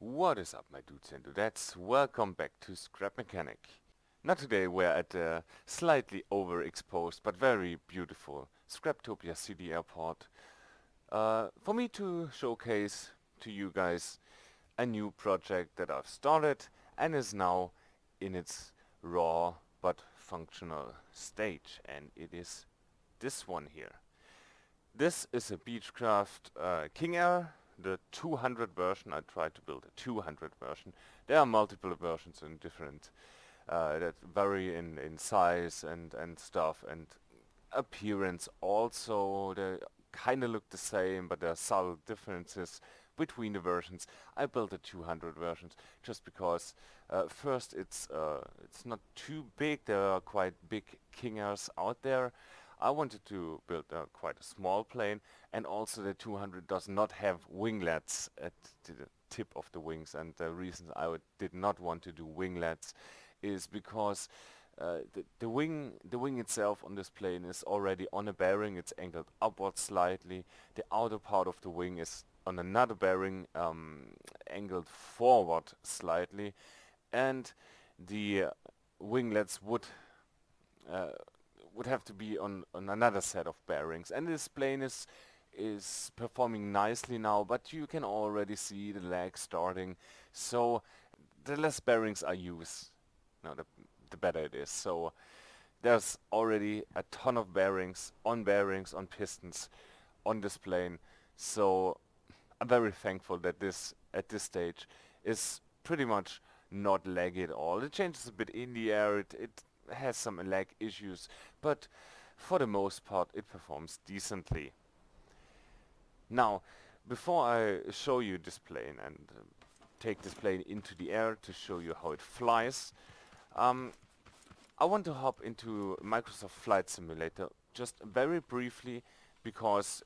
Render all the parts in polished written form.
What is up, my dudes and dudettes? Welcome back to Scrap Mechanic. Now today we're at the slightly overexposed but very beautiful Scraptopia City Airport for me to showcase to you guys a new project that I've started and is now in its raw but functional stage, and it is this one here. This is a Beechcraft King Air, the 200 version. I tried to build a 200 version. There are multiple versions in different that vary in size and stuff and appearance also. They kind of look the same, but there are subtle differences between the versions. I built a 200 versions just because first it's not too big. There are quite big King Airs out there. I wanted to build quite a small plane, and also the 200 does not have winglets at the tip of the wings, and the reason I did not want to do winglets is because the wing itself on this plane is already on a bearing. It's angled upwards slightly. The outer part of the wing is on another bearing, angled forward slightly, and the winglets would have to be on another set of bearings, and this plane is performing nicely now, but you can already see the lag starting. So the less bearings I use, the better it is. So there's already a ton of bearings, on pistons on this plane. So I'm very thankful that this at this stage is pretty much not laggy at all. It changes a bit in the air. It has some lag issues, but for the most part it performs decently. Now, before I show you this plane and take this plane into the air to show you how it flies, I want to hop into Microsoft Flight Simulator just very briefly, because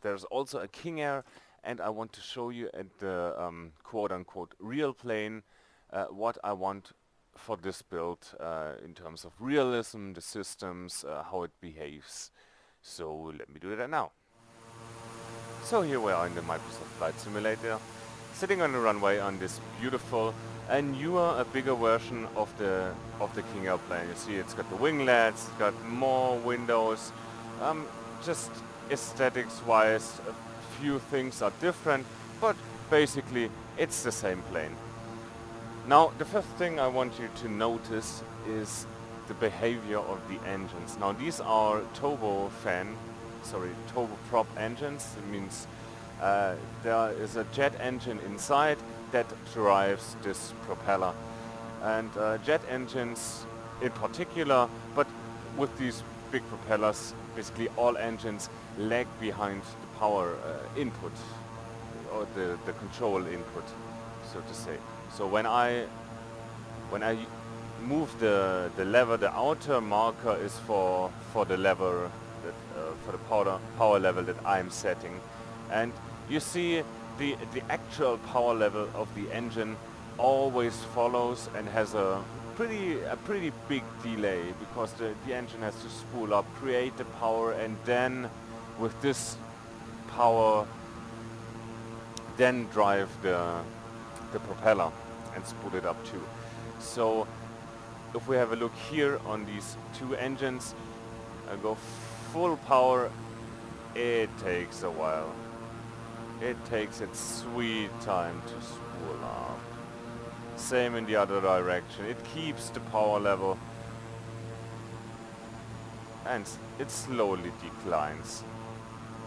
there's also a King Air, and I want to show you at the quote-unquote real plane what I want for this build in terms of realism, the systems, how it behaves. So let me do that now. So here we are in the Microsoft Flight Simulator, sitting on the runway on this beautiful and newer, a bigger version of the King Air plane. You see it's got the winglets, it's got more windows. Just aesthetics wise, a few things are different, but basically it's the same plane. Now, the first thing I want you to notice is the behavior of the engines. Now, these are turboprop engines. It means there is a jet engine inside that drives this propeller. And jet engines in particular, but with these big propellers, basically all engines lag behind the power input, or the control input, so to say. So when I move the lever, the outer marker is for the lever that for the power level that I'm setting, and you see the actual power level of the engine always follows and has a pretty big delay, because the engine has to spool up, create the power, and then with this power then drive the propeller and spool it up too. So if we have a look here on these two engines, I go full power, it takes a while. It takes its sweet time to spool up. Same in the other direction. It keeps the power level and it slowly declines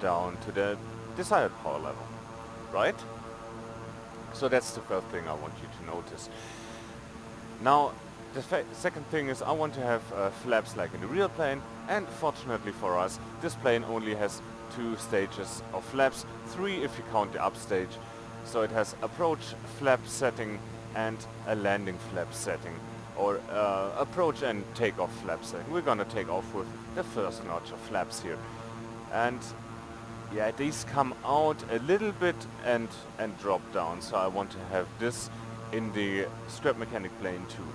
down to the desired power level, right? So that's the first thing I want you to notice. Now, the second thing is I want to have flaps like in the real plane, and fortunately for us, this plane only has 2 stages of flaps, 3 if you count the upstage. So it has approach flap setting and a landing flap setting, or approach and takeoff flap setting. We're gonna take off with the first notch of flaps here. And yeah, these come out a little bit and drop down, so I want to have this in the Scrap Mechanic plane too.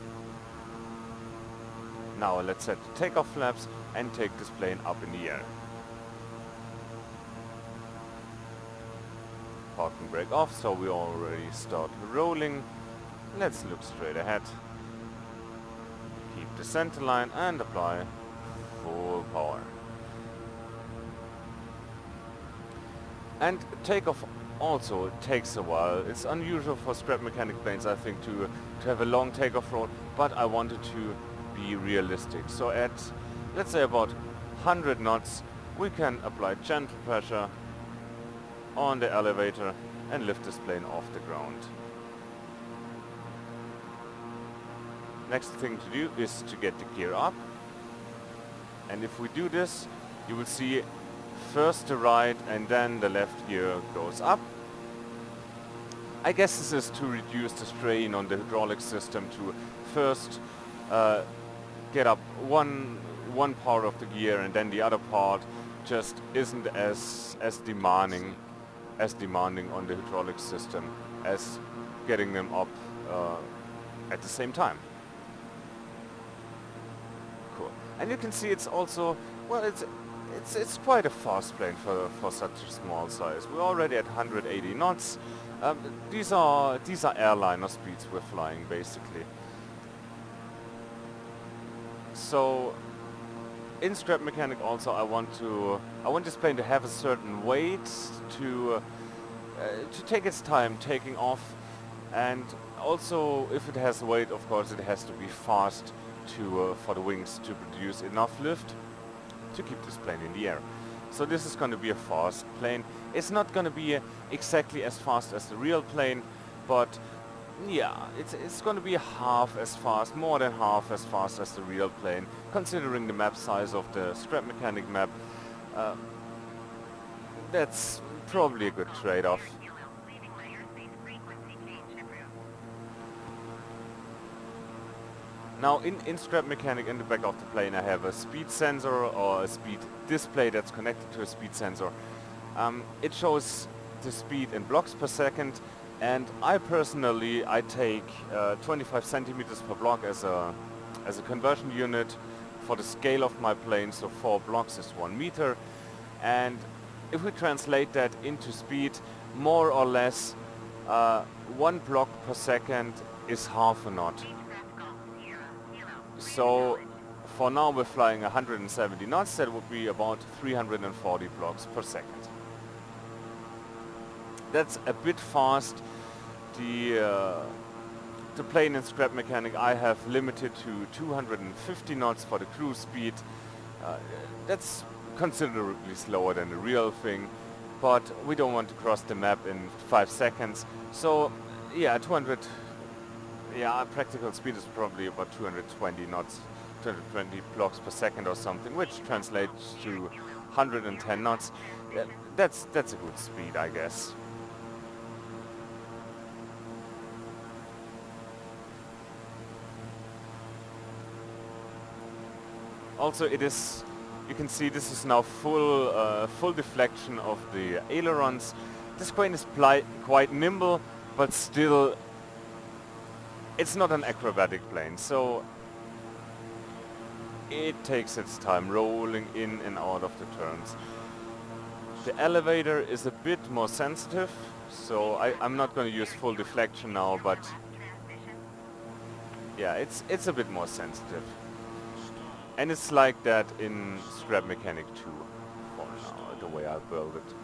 Now let's set the takeoff flaps and take this plane up in the air. parking brake off, so we already start rolling. Let's look straight ahead. Keep the center line and apply full power. And takeoff also takes a while. It's unusual for scrap mechanic planes, I think, to have a long takeoff roll, but I wanted to be realistic. So at, let's say, about 100 knots, we can apply gentle pressure on the elevator and lift this plane off the ground. Next thing to do is to get the gear up. And if we do this, you will see first the right and then the left gear goes up. I guess this is to reduce the strain on the hydraulic system, to first get up one part of the gear, and then the other part just isn't as demanding on the hydraulic system as getting them up at the same time. Cool. And you can see it's also, well, it's quite a fast plane for such a small size. We're already at 180 knots. These are airliner speeds we're flying, basically. So in scrap mechanic also I want this plane to have a certain weight to take its time taking off, and also if it has weight, of course it has to be fast for the wings to produce enough lift to keep this plane in the air. So this is going to be a fast plane. It's not going to be exactly as fast as the real plane, but yeah, it's going to be half as fast, more than half as fast as the real plane, considering the map size of the scrap mechanic map. That's probably a good trade-off. Now in scrap mechanic, in the back of the plane, I have a speed sensor or a speed display that's connected to a speed sensor. It shows the speed in blocks per second, and I personally take 25 centimeters per block as a conversion unit for the scale of my plane. So 4 blocks is 1 meter, and if we translate that into speed, more or less 1 block per second is half a knot. So for now we're flying 170 knots, that would be about 340 blocks per second. That's a bit fast. The plane in scrap mechanic I have limited to 250 knots for the cruise speed. That's considerably slower than the real thing, but we don't want to cross the map in 5 seconds. So yeah, practical speed is probably about 220 knots, 220 blocks per second or something, which translates to 110 knots. That's a good speed, I guess. Also, it is, you can see this is now full deflection of the ailerons. This plane is quite nimble, but still it's not an acrobatic plane, so it takes its time rolling in and out of the turns. The elevator is a bit more sensitive, so I'm not going to use full deflection now, but yeah, it's a bit more sensitive. And it's like that in scrap mechanic too, for now, the way I build it.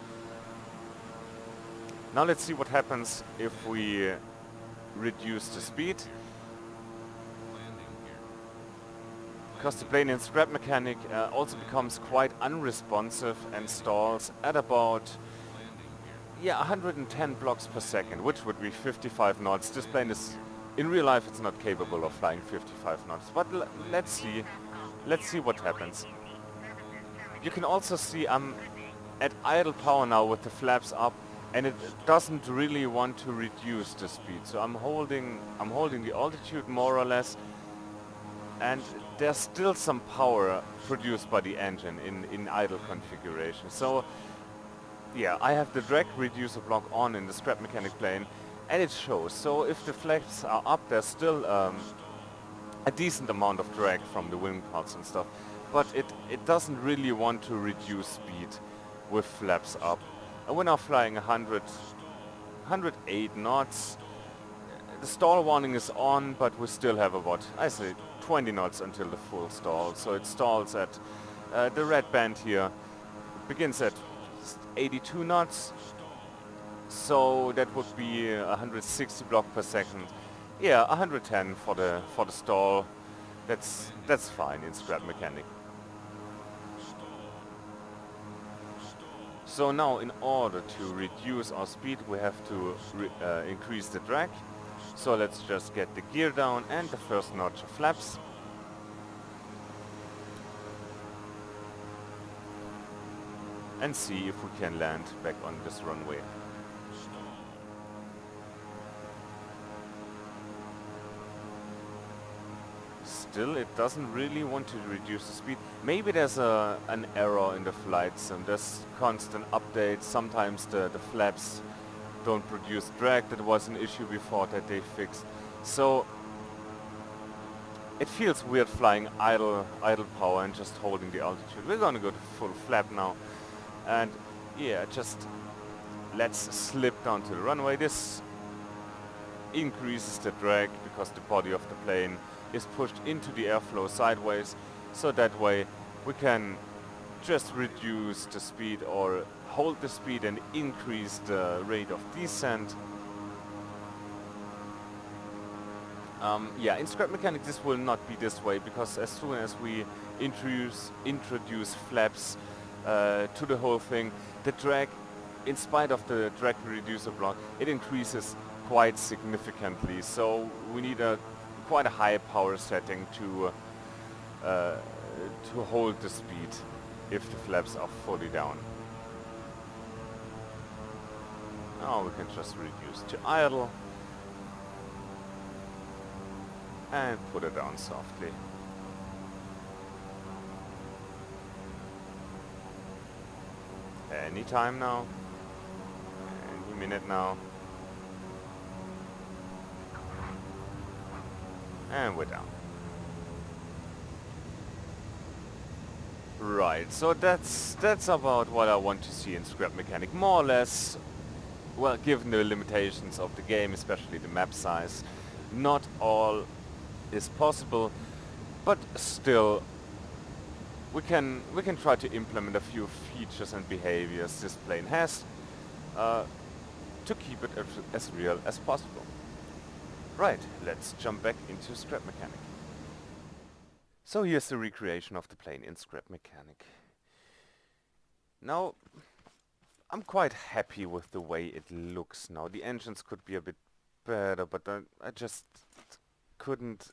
Now let's see what happens if we reduce the speed. Because the plane in scrap mechanic also becomes quite unresponsive and stalls at about 110 blocks per second, which would be 55 knots. This plane is, in real life, it's not capable of flying 55 knots, but let's see what happens. You can also see I'm at idle power now with the flaps up, and it doesn't really want to reduce the speed. So I'm holding the altitude more or less, and there's still some power produced by the engine in idle configuration. So yeah, I have the drag reducer block on in the scrap mechanic plane, and it shows. So if the flaps are up, there's still a decent amount of drag from the wing parts and stuff, but it doesn't really want to reduce speed with flaps up. And we're now flying 100 108 knots. The stall warning is on, but we still have about, I say, 20 knots until the full stall. So it stalls at the red band here. Begins at 82 knots. So that would be 160 block per second. Yeah, 110 for the stall. That's fine in scrap mechanic. So now, in order to reduce our speed, we have to increase the drag. So let's just get the gear down and the first notch of flaps. And see if we can land back on this runway. Still, it doesn't really want to reduce the speed. Maybe there's an error in the flight sim. There's constant updates. Sometimes the flaps don't produce drag. That was an issue before that they fixed. So it feels weird flying idle power and just holding the altitude. We're gonna go to full flap now. And yeah, just let's slip down to the runway. This increases the drag because the body of the plane is pushed into the airflow sideways, so that way we can just reduce the speed or hold the speed and increase the rate of descent. Yeah, in scrap mechanics this will not be this way, because as soon as we introduce flaps to the whole thing, the drag, in spite of the drag reducer block, it increases quite significantly. So we need quite a high power setting to hold the speed if the flaps are fully down. Now we can just reduce to idle and put it down softly. Any time now, any minute now. And we're down. Right, so that's about what I want to see in scrap mechanic, more or less. Well, given the limitations of the game, especially the map size, not all is possible, but still we can try to implement a few features and behaviors this plane has to keep it as real as possible. Right, let's jump back into scrap mechanic. So here's the recreation of the plane in scrap mechanic. Now, I'm quite happy with the way it looks now. The engines could be a bit better, but I just couldn't.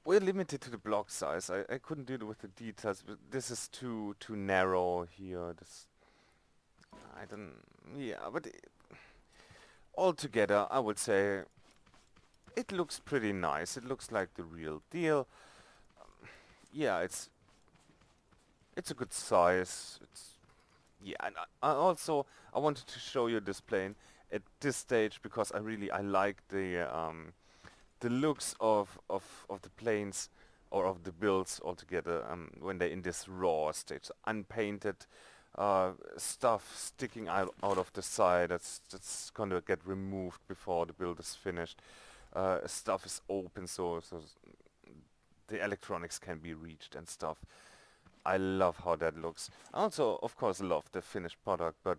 We're limited to the block size. I couldn't do it with the details, but this is too narrow here. This, I don't. Yeah, but altogether, I would say it looks pretty nice. It looks like the real deal. Yeah, it's a good size. Yeah, and I wanted to show you this plane at this stage because I like the looks of the planes or of the builds altogether when they're in this raw stage, unpainted stuff sticking out of the side. That's gonna get removed before the build is finished. Stuff is open, so the electronics can be reached and stuff. I love how that looks. I also, of course, love the finished product, but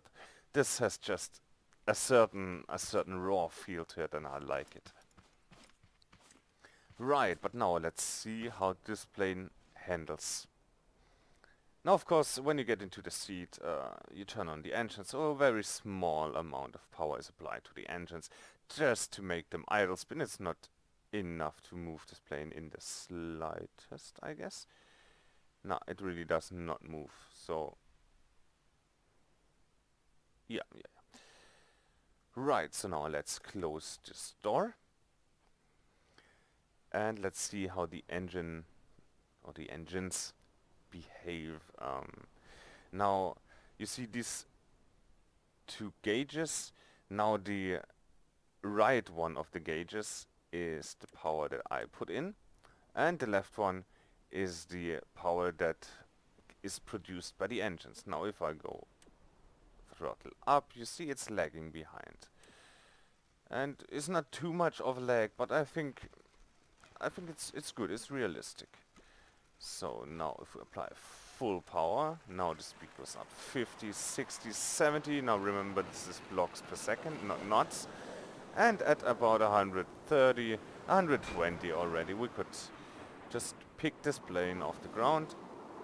this has just a certain raw feel to it, and I like it. Right, but now let's see how this plane handles. Now, of course, when you get into the seat, you turn on the engines, so a very small amount of power is applied to the engines, just to make them idle spin. It's not enough to move this plane in the slightest, I guess. No, it really does not move, so yeah. Right, so now let's close this door. And let's see how the engine or the engines behave. Now, you see these two gauges. Now the right one of the gauges is the power that I put in, and the left one is the power that is produced by the engines. Now if I throttle up, you see it's lagging behind. And it's not too much of a lag, but I think it's good, it's realistic. So now if we apply full power, now the speed goes up 50, 60, 70. Now remember this is blocks per second, not knots. And at about 130, 120 already, we could just pick this plane off the ground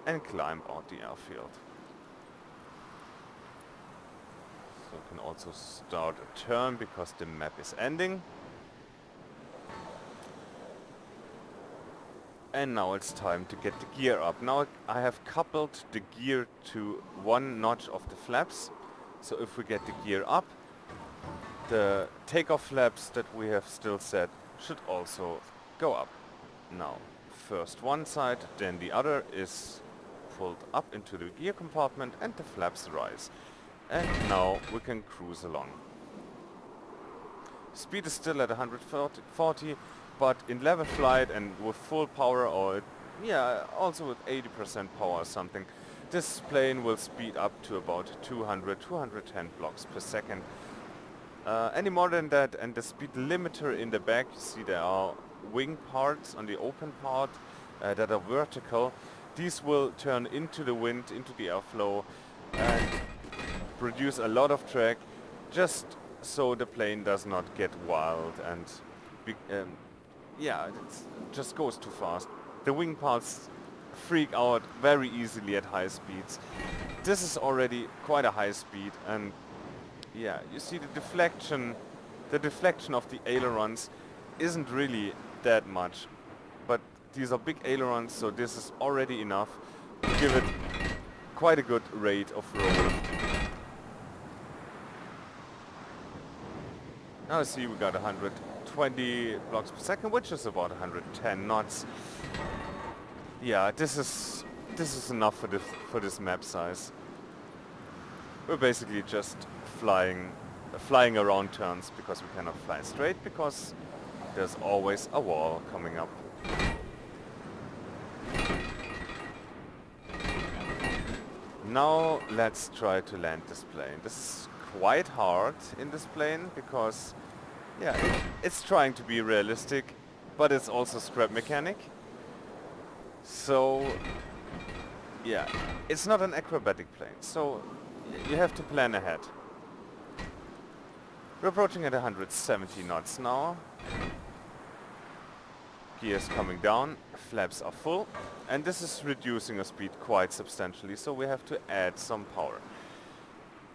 and climb out the airfield. So we can also start a turn because the map is ending. And now it's time to get the gear up. Now I have coupled the gear to one notch of the flaps. So if we get the gear up, the takeoff flaps that we have still set should also go up. Now, first one side, then the other is pulled up into the gear compartment and the flaps rise. And now we can cruise along. Speed is still at 140, but in level flight and with full power, or yeah, also with 80% power or something, this plane will speed up to about 200, 210 blocks per second. Any more than that, and the speed limiter in the back, you see there are wing parts on the open part that are vertical. These will turn into the wind, into the airflow, and produce a lot of drag, just so the plane does not get wild and yeah, it just goes too fast. The wing parts freak out very easily at high speeds. This is already quite a high speed, and yeah, you see the deflection of the ailerons isn't really that much, but these are big ailerons, so this is already enough to give it quite a good rate of roll. Now see we got 120 blocks per second, which is about 110 knots. Yeah, this is enough for this map size. We're basically just flying around turns because we cannot fly straight because there's always a wall coming up. Now let's try to land this plane. This is quite hard in this plane because yeah, it's trying to be realistic, but it's also scrap mechanic. So yeah, it's not an acrobatic plane, so you have to plan ahead. We're approaching at 170 knots now. Gears coming down, flaps are full, and this is reducing our speed quite substantially, so we have to add some power.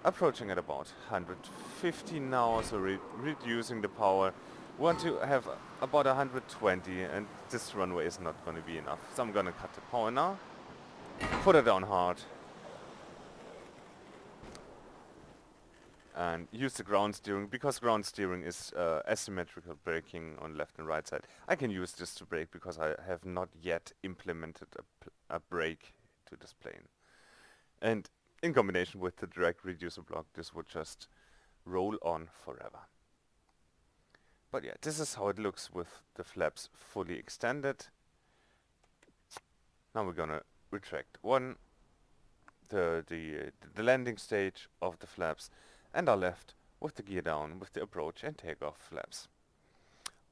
Approaching at about 150 now, so reducing the power. We want to have about 120, and this runway is not going to be enough, so I'm going to cut the power now. Put it down hard. And use the ground steering, because ground steering is asymmetrical braking on left and right side. I can use this to brake because I have not yet implemented a brake to this plane. And in combination with the direct reducer block, this would just roll on forever. But yeah, this is how it looks with the flaps fully extended. Now we're gonna retract the landing stage of the flaps, and are left with the gear down with the approach and takeoff flaps.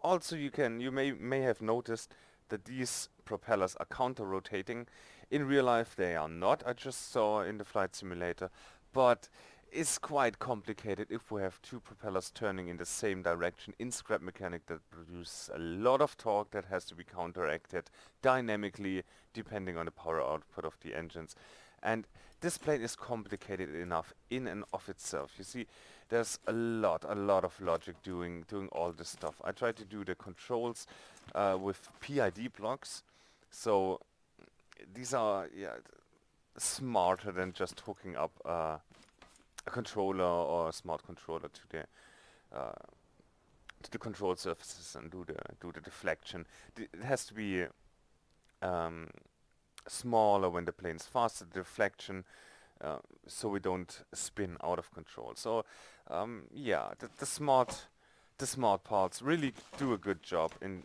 Also you may have noticed that these propellers are counter-rotating. In real life they are not, I just saw in the flight simulator, but it's quite complicated if we have two propellers turning in the same direction in scrap mechanic. That produces a lot of torque that has to be counteracted dynamically depending on the power output of the engines. And this plane is complicated enough in and of itself. You see, there's a lot of logic doing all this stuff. I tried to do the controls with PID blocks, so these are smarter than just hooking up a controller or a smart controller to the control surfaces and do the deflection. It has to be smaller when the plane's faster, the deflection, so we don't spin out of control. So yeah, the smart parts really do a good job in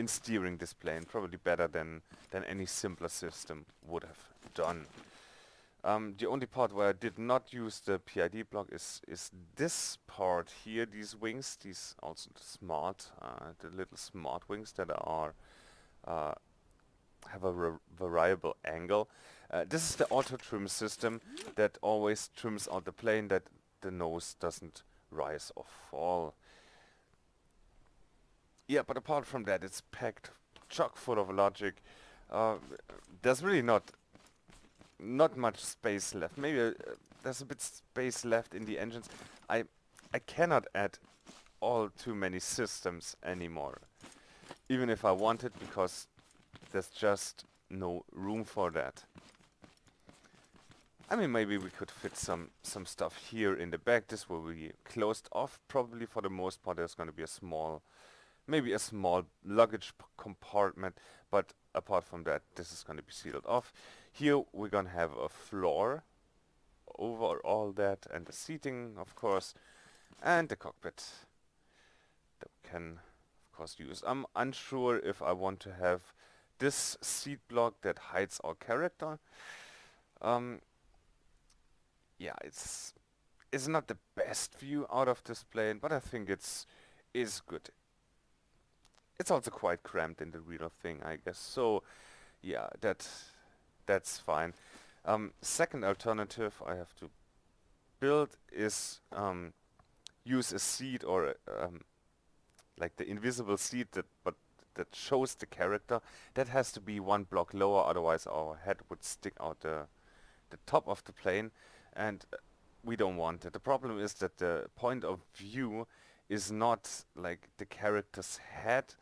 steering this plane, probably better than any simpler system would have done. The only part where I did not use the PID block is this part here, these wings, these also the little smart wings that are uh, have a variable angle. This is the auto trim system that always trims out the plane that the nose doesn't rise or fall. Yeah, but apart from that, it's packed chock full of logic. Uh, there's really not much space left. Maybe there's a bit space left in the engines. I I cannot add all too many systems anymore, even if I wanted, because there's just no room for that. I mean, maybe we could fit some stuff here in the back. This will be closed off probably for the most part. There's going to be maybe a small luggage compartment, but apart from that, this is going to be sealed off. Here we're going to have a floor over all that, and the seating, of course, and the cockpit that we can, of course, use. I'm unsure if I want to have this seat block that hides our character. Um, yeah, it's not the best view out of this plane, but I think is good. It's also quite cramped in the real thing, I guess. So yeah, that's fine. Second alternative I have to build is use a seat or like the invisible seat that shows the character. That has to be one block lower, otherwise our head would stick out the top of the plane, and we don't want it. The problem is that the point of view is not like the character's head,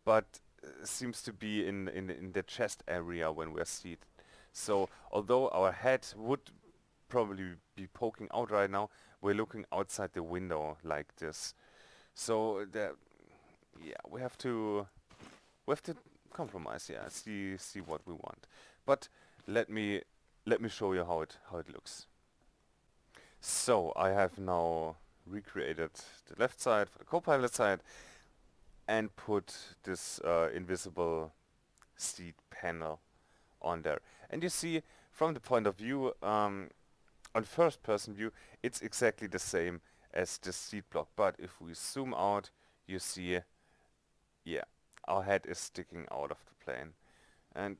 but seems to be in the chest area when we're seated. So although our head would probably be poking out right now, we're looking outside the window like this. So yeah, we have to compromise. Yeah, see what we want. But let me let me show you how it looks. So I have now recreated the left side for the co-pilot side and put this invisible seat panel on there. And you see, from the point of view, on first person view, it's exactly the same as the seat block. But if we zoom out, you see, yeah, our head is sticking out of the plane. And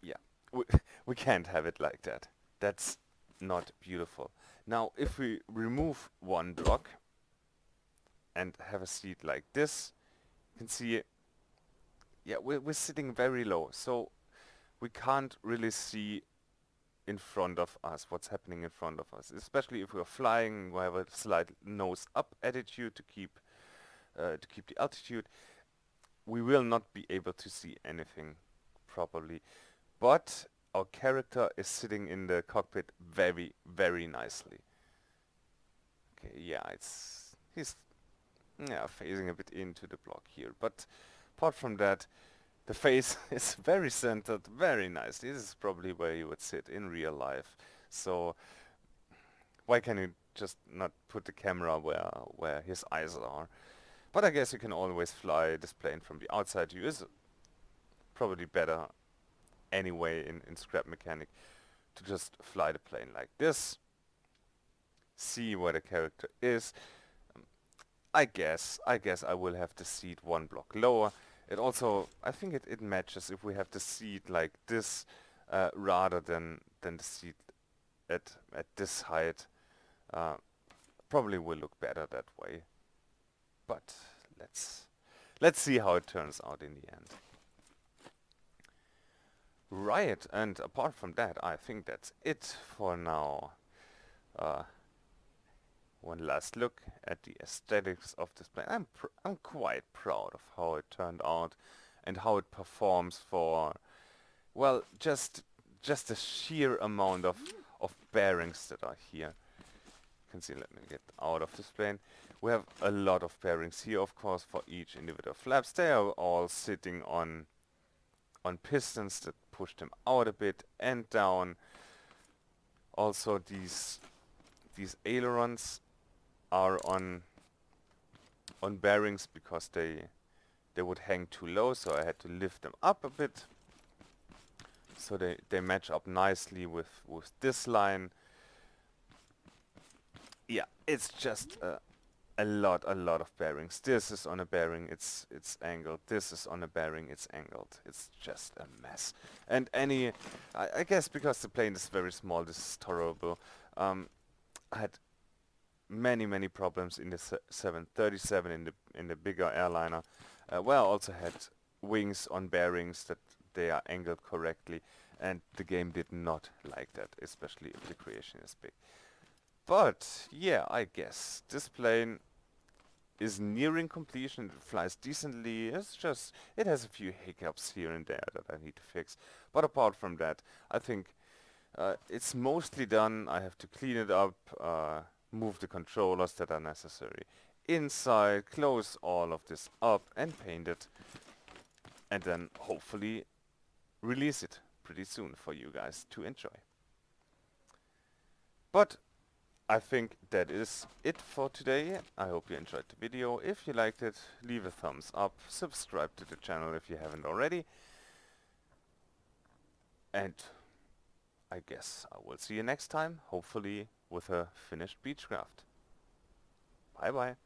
yeah, we, we can't have it like that. That's not beautiful. Now, if we remove one block and have a seat like this, you can see, yeah, we're sitting very low. So we can't really see in front of us what's happening in front of us, especially if we're flying. We have a slight nose up attitude to keep the altitude. We will not be able to see anything properly, but our character is sitting in the cockpit very nicely. Okay, yeah, he's phasing a bit into the block here, but apart from that, the face is very centered, very nice. This is probably where you would sit in real life. So why can you just not put the camera where his eyes are? But I guess you can always fly this plane from the outside view. Is probably better anyway in scrap mechanic to just fly the plane like this. See where the character is. I guess I will have the seat one block lower. It also, I think it matches if we have the seat like this rather than the seat at this height. Probably will look better that way. But let's see how it turns out in the end. Right, and apart from that, I think that's it for now. One last look at the aesthetics of this plane. I'm quite proud of how it turned out and how it performs for, well, just the sheer amount of bearings that are here. You can see, let me get out of this plane. We have a lot of bearings here, of course, for each individual flaps. They are all sitting on pistons that push them out a bit and down. Also, these ailerons are on bearings because they would hang too low, so I had to lift them up a bit So they match up nicely with this line. Yeah, it's just a lot of bearings. This is on a bearing, it's angled. This is on a bearing, it's angled. It's just a mess. And I guess because the plane is very small, this is tolerable. I had many problems in the 737 in the bigger airliner, where I also had wings on bearings that they are angled correctly, and the game did not like that, especially if the creation is big. But yeah, I guess this plane is nearing completion. It flies decently. It's just, it has a few hiccups here and there that I need to fix. But apart from that, I think it's mostly done. I have to clean it up, move the controllers that are necessary inside, close all of this up and paint it, and then hopefully release it pretty soon for you guys to enjoy. But I think that is it for today. I hope you enjoyed the video. If you liked it, leave a thumbs up, subscribe to the channel if you haven't already, and I guess I will see you next time, hopefully with a finished Beechcraft. Bye bye.